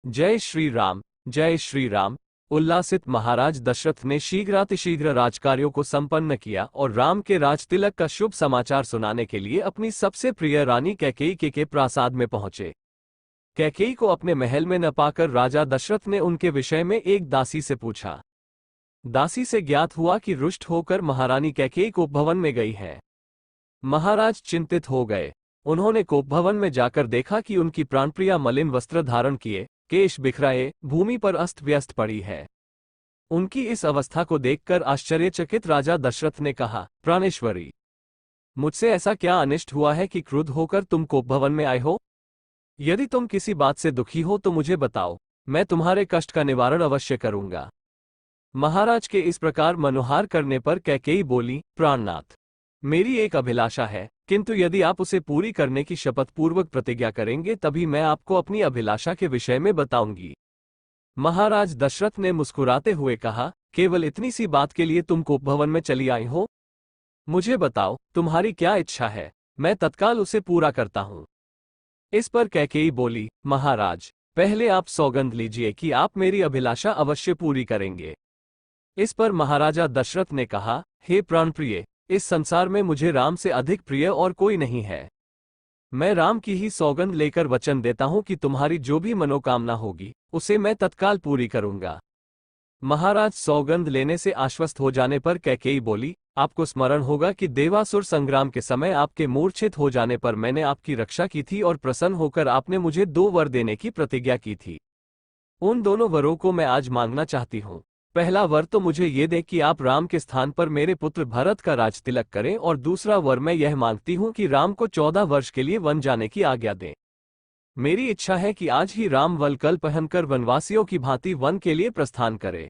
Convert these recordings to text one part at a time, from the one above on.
जय श्री राम। जय श्री राम। उल्लासित महाराज दशरथ ने शीघ्रातिशीघ्र राजकार्यों को संपन्न किया और राम के राजतिलक का शुभ समाचार सुनाने के लिए अपनी सबसे प्रिय रानी कैकेयी के प्रासाद में पहुंचे। कैकेयी को अपने महल में न पाकर राजा दशरथ ने उनके विषय में एक दासी से पूछा। दासी से ज्ञात हुआ कि रुष्ट होकर महारानी कैकेयी कोपभवन में गई है। महाराज चिंतित हो गए। उन्होंने कोपभवन में जाकर देखा कि उनकी प्राणप्रिया मलिन वस्त्र धारण किए, केश बिखराए, भूमि पर अस्त व्यस्त पड़ी है। उनकी इस अवस्था को देखकर आश्चर्यचकित राजा दशरथ ने कहा, प्राणेश्वरी, मुझसे ऐसा क्या अनिष्ट हुआ है कि क्रुद्ध होकर तुम कोपभवन में आए हो? यदि तुम किसी बात से दुखी हो तो मुझे बताओ, मैं तुम्हारे कष्ट का निवारण अवश्य करूंगा। महाराज के इस प्रकार मनोहार करने पर कैकेयी बोली, प्राणनाथ, मेरी एक अभिलाषा है, किंतु यदि आप उसे पूरी करने की शपथ पूर्वक प्रतिज्ञा करेंगे तभी मैं आपको अपनी अभिलाषा के विषय में बताऊंगी। महाराज दशरथ ने मुस्कुराते हुए कहा, केवल इतनी सी बात के लिए तुम कोपभवन में चली आई हो? मुझे बताओ, तुम्हारी क्या इच्छा है, मैं तत्काल उसे पूरा करता हूं। इस पर कैकेयी बोली, महाराज, पहले आप सौगंध लीजिए कि आप मेरी अभिलाषा अवश्य पूरी करेंगे। इस पर महाराजा दशरथ ने कहा, हे प्राणप्रिय, इस संसार में मुझे राम से अधिक प्रिय और कोई नहीं है। मैं राम की ही सौगंध लेकर वचन देता हूं कि तुम्हारी जो भी मनोकामना होगी उसे मैं तत्काल पूरी करूंगा। महाराज सौगंध लेने से आश्वस्त हो जाने पर कैकेयी बोली, आपको स्मरण होगा कि देवासुर संग्राम के समय आपके मूर्छित हो जाने पर मैंने आपकी रक्षा की थी और प्रसन्न होकर आपने मुझे 2 वर देने की प्रतिज्ञा की थी। उन दोनों वरों को मैं आज मांगना चाहती हूं। पहला वर तो मुझे ये दे कि आप राम के स्थान पर मेरे पुत्र भरत का राजतिलक करें, और दूसरा वर मैं यह मांगती हूं कि राम को 14 वर्ष के लिए वन जाने की आज्ञा दें। मेरी इच्छा है कि आज ही राम वलकल पहनकर वनवासियों की भांति वन के लिए प्रस्थान करें।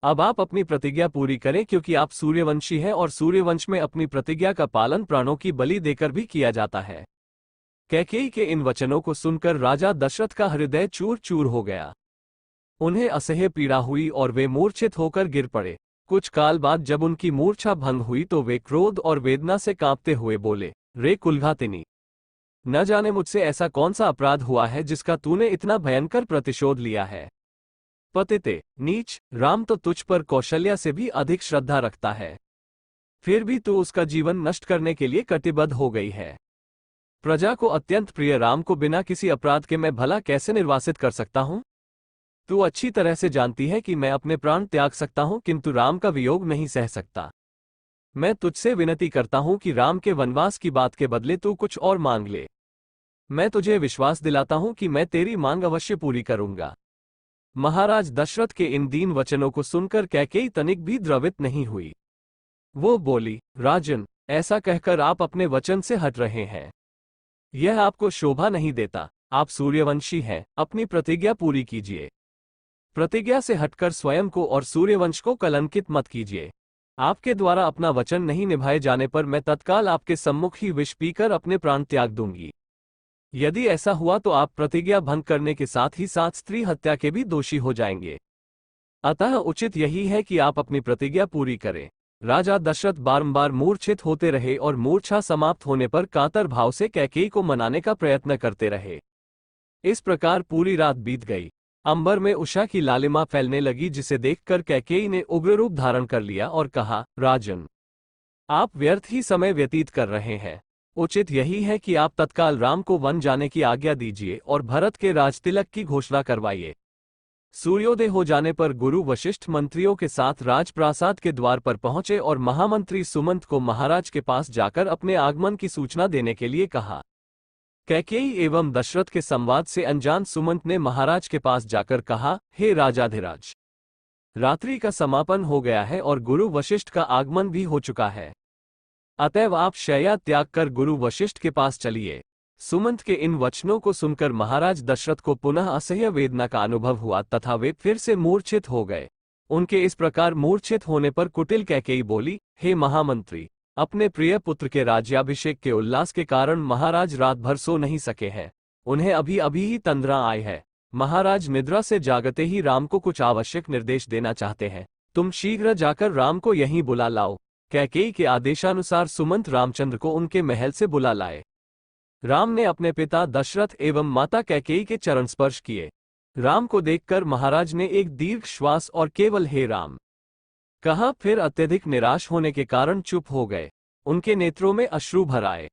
अब आप अपनी प्रतिज्ञा पूरी करें, क्योंकि आप सूर्यवंशी हैं और सूर्यवंश में अपनी प्रतिज्ञा का पालन प्राणों की बलि देकर भी किया जाता है। कैकेयी के इन वचनों को सुनकर राजा दशरथ का हृदय चूर चूर हो गया। उन्हें असह्य पीड़ा हुई और वे मूर्छित होकर गिर पड़े। कुछ काल बाद जब उनकी मूर्छा भंग हुई तो वे क्रोध और वेदना से कांपते हुए बोले, रे कुलघातिनी, न जाने मुझसे ऐसा कौन सा अपराध हुआ है जिसका तूने इतना भयंकर प्रतिशोध लिया है। पतिते, नीच, राम तो तुझ पर कौशल्या से भी अधिक श्रद्धा रखता है, फिर भी तू उसका जीवन नष्ट करने के लिए कटिबद्ध हो गई है। प्रजा को अत्यंत प्रिय राम को बिना किसी अपराध के मैं भला कैसे निर्वासित कर सकता हूं? तू अच्छी तरह से जानती है कि मैं अपने प्राण त्याग सकता हूं, किंतु राम का वियोग नहीं सह सकता। मैं तुझसे विनती करता हूं कि राम के वनवास की बात के बदले तू कुछ और मांग ले। मैं तुझे विश्वास दिलाता हूं कि मैं तेरी मांग अवश्य पूरी करूंगा। महाराज दशरथ के इन दीन वचनों को सुनकर कैकेयी तनिक भी द्रवित नहीं हुई। वो बोली, राजन, ऐसा कहकर आप अपने वचन से हट रहे हैं। यह आपको शोभा नहीं देता। आप सूर्यवंशी हैं, अपनी प्रतिज्ञा पूरी कीजिए। प्रतिज्ञा से हटकर स्वयं को और सूर्यवंश को कलंकित मत कीजिए। आपके द्वारा अपना वचन नहीं निभाए जाने पर मैं तत्काल आपके सम्मुख ही विष पीकर अपने प्राण त्याग दूंगी। यदि ऐसा हुआ तो आप प्रतिज्ञा भंग करने के साथ ही साथ स्त्री हत्या के भी दोषी हो जाएंगे। अतः उचित यही है कि आप अपनी प्रतिज्ञा पूरी करें। राजा दशरथ बारंबार मूर्छित होते रहे और मूर्छा समाप्त होने पर कातर भाव से कैकेयी को मनाने का प्रयत्न करते रहे। इस प्रकार पूरी रात बीत गई। अंबर में उषा की लालिमा फैलने लगी, जिसे देखकर कैकेयी ने उग्र रूप धारण कर लिया और कहा, राजन, आप व्यर्थ ही समय व्यतीत कर रहे हैं। उचित यही है कि आप तत्काल राम को वन जाने की आज्ञा दीजिए और भरत के राजतिलक की घोषणा करवाइए। सूर्योदय हो जाने पर गुरु वशिष्ठ मंत्रियों के साथ राजप्रासाद के द्वार पर पहुंचे और महामंत्री सुमंत को महाराज के पास जाकर अपने आगमन की सूचना देने के लिए कहा। कैकेयी एवं दशरथ के संवाद से अनजान सुमंत ने महाराज के पास जाकर कहा, हे राजाधिराज, रात्रि का समापन हो गया है और गुरु वशिष्ठ का आगमन भी हो चुका है। अतएव आप शैया त्याग कर गुरु वशिष्ठ के पास चलिए। सुमंत के इन वचनों को सुनकर महाराज दशरथ को पुनः असह्य वेदना का अनुभव हुआ तथा वे फिर से मूर्छित हो गए। उनके इस प्रकार मूर्छित होने पर कुटिल कैकेयी बोली, हे महामंत्री, अपने प्रिय पुत्र के राज्याभिषेक के उल्लास के कारण महाराज रात भर सो नहीं सके हैं। उन्हें अभी अभी ही तंद्रा आई है। महाराज निद्रा से जागते ही राम को कुछ आवश्यक निर्देश देना चाहते हैं। तुम शीघ्र जाकर राम को यहीं बुला लाओ। कैकेयी के आदेशानुसार सुमंत रामचंद्र को उनके महल से बुला लाए। राम ने अपने पिता दशरथ एवं माता कैकेयी के चरण स्पर्श किए। राम को देखकर महाराज ने एक दीर्घ श्वास और केवल हे राम कहा, फिर अत्यधिक निराश होने के कारण चुप हो गए। उनके नेत्रों में अश्रु भर आए।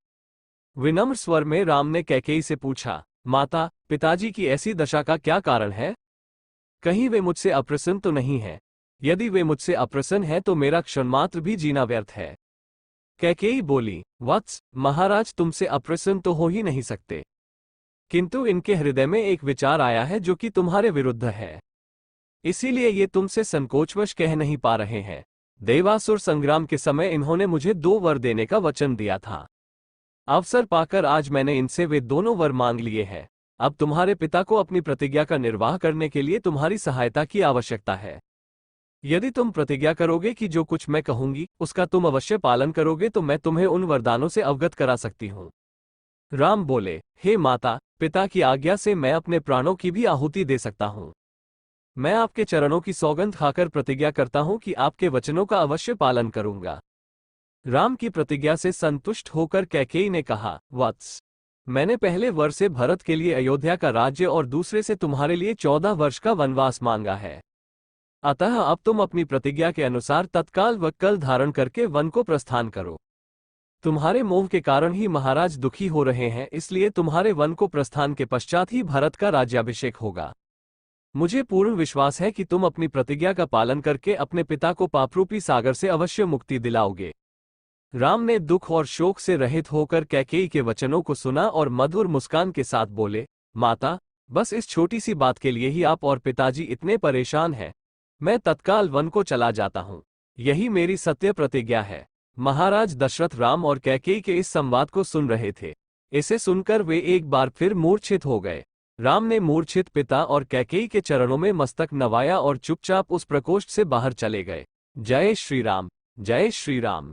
विनम्र स्वर में राम ने कैकेयी से पूछा, माता, पिताजी की ऐसी दशा का क्या कारण है? कहीं वे मुझसे अप्रसन्न तो नहीं है? यदि वे मुझसे अप्रसन्न है तो मेरा क्षणमात्र भी जीना व्यर्थ है। कैकेयी बोली, वत्स, महाराज तुमसे अप्रसन्न तो हो ही नहीं सकते, किंतु इनके हृदय में एक विचार आया है जो कि तुम्हारे विरुद्ध है, इसीलिए ये तुमसे संकोचवश कह नहीं पा रहे हैं। देवासुर संग्राम के समय इन्होंने मुझे 2 वर देने का वचन दिया था। अवसर पाकर आज मैंने इनसे वे दोनों वर मांग लिए हैं। अब तुम्हारे पिता को अपनी प्रतिज्ञा का निर्वाह करने के लिए तुम्हारी सहायता की आवश्यकता है। यदि तुम प्रतिज्ञा करोगे कि जो कुछ मैं कहूंगी उसका तुम अवश्य पालन करोगे तो मैं तुम्हें उन वरदानों से अवगत करा सकती हूँ। राम बोले, हे माता, पिता की आज्ञा से मैं अपने प्राणों की भी आहुति दे सकता हूँ। मैं आपके चरणों की सौगंध खाकर प्रतिज्ञा करता हूँ कि आपके वचनों का अवश्य पालन करूंगा। राम की प्रतिज्ञा से संतुष्ट होकर कैकेयी ने कहा, वत्स, मैंने पहले वर्ष से भरत के लिए अयोध्या का राज्य और दूसरे से तुम्हारे लिए 14 वर्ष का वनवास मांगा है। अतः अब तुम अपनी प्रतिज्ञा के अनुसार तत्काल वक्कल धारण करके वन को प्रस्थान करो। तुम्हारे मोह के कारण ही महाराज दुखी हो रहे हैं, इसलिए तुम्हारे वन को प्रस्थान के पश्चात ही भरत का राज्याभिषेक होगा। मुझे पूर्ण विश्वास है कि तुम अपनी प्रतिज्ञा का पालन करके अपने पिता को पापरूपी सागर से अवश्य मुक्ति दिलाओगे। राम ने दुख और शोक से रहित होकर कैकेयी के वचनों को सुना और मधुर मुस्कान के साथ बोले, माता, बस इस छोटी सी बात के लिए ही आप और पिताजी इतने परेशान हैं। मैं तत्काल वन को चला जाता हूँ। यही मेरी सत्य प्रतिज्ञा है। महाराज दशरथ राम और कैकेयी के इस संवाद को सुन रहे थे। इसे सुनकर वे एक बार फिर मूर्छित हो गए। राम ने मूर्छित पिता और कैकेयी के चरणों में मस्तक नवाया और चुपचाप उस प्रकोष्ठ से बाहर चले गए। जय श्री राम, जय श्री राम।